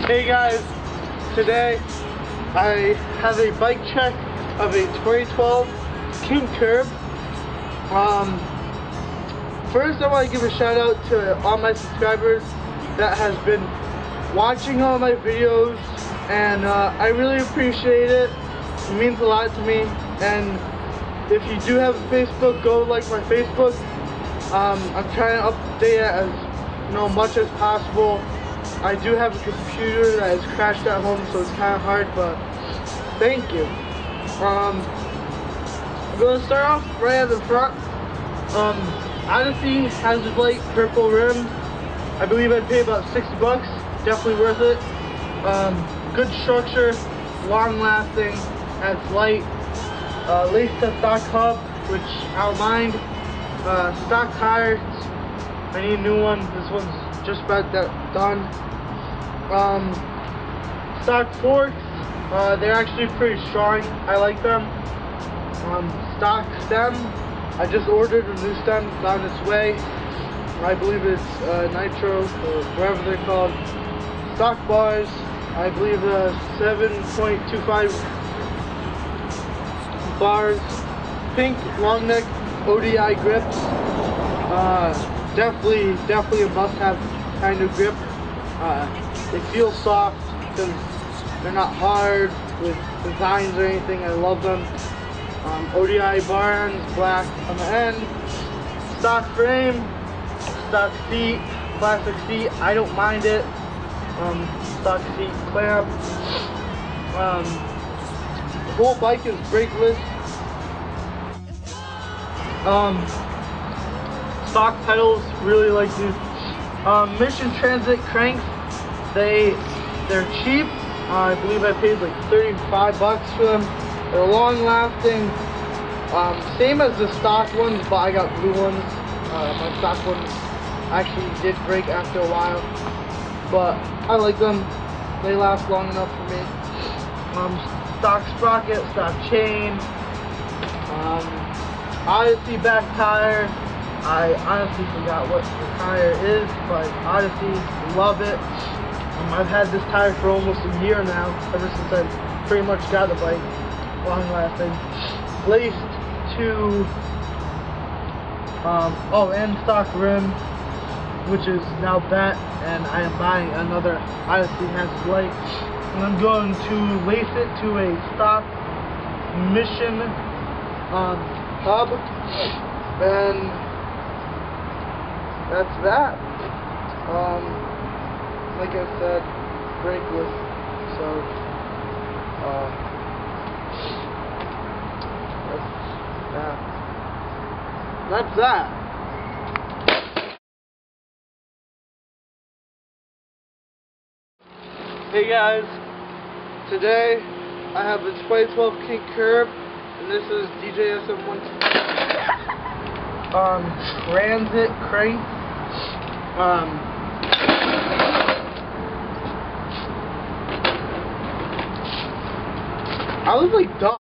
Hey guys, today I have a bike check of a 2012 Kink curb. First I want to give a shout out to all my subscribers that has been watching all my videos, and I really appreciate it. It means a lot to me. And if you do have a Facebook, go like my Facebook. I'm trying to update it as much as possible. I do have a computer that is crashed at home, so it's kind of hard, but thank you. I'm going to start off right at the front. Odyssey has a light purple rim. I believe I paid about $60. Definitely worth it. Good structure, long lasting, adds light. Lace to stock hub, which I don't mind. Stock tires, I need a new one. This one's just about done. Stock forks, they're actually pretty strong. I like them. Stock stem, I just ordered a new stem, it's on its way. I believe it's nitro, or whatever they're called. Stock bars, I believe 7.25 bars. Pink long neck ODI grips. Definitely a must-have kind of grip. They feel soft because they're not hard with designs or anything. I love them. ODI bar ends, black on the end. Stock frame, stock seat, plastic seat. I don't mind it. Stock seat clamp. The whole bike is brakeless. Stock pedals, really like these. Mission Transit cranks, they're cheap. I believe I paid like $35 for them. They're long lasting. Same as the stock ones, but I got blue ones. My stock ones actually did break after a while, but I like them. They last long enough for me. Stock sprocket, stock chain. Odyssey back tire. I honestly forgot what the tire is, but Odyssey, love it. I've had this tire for almost a year now, ever since I pretty much got the bike. Long lasting. Laced to, and stock rim, which is now bent, and I am buying another Odyssey has light. And I'm going to lace it to a stock Mission hub, and that's that. Like I said, brakeless, so that's that. Hey guys, today I have a 2012 Kink curb, and this is DJSM1 transit crank. I was like dumb.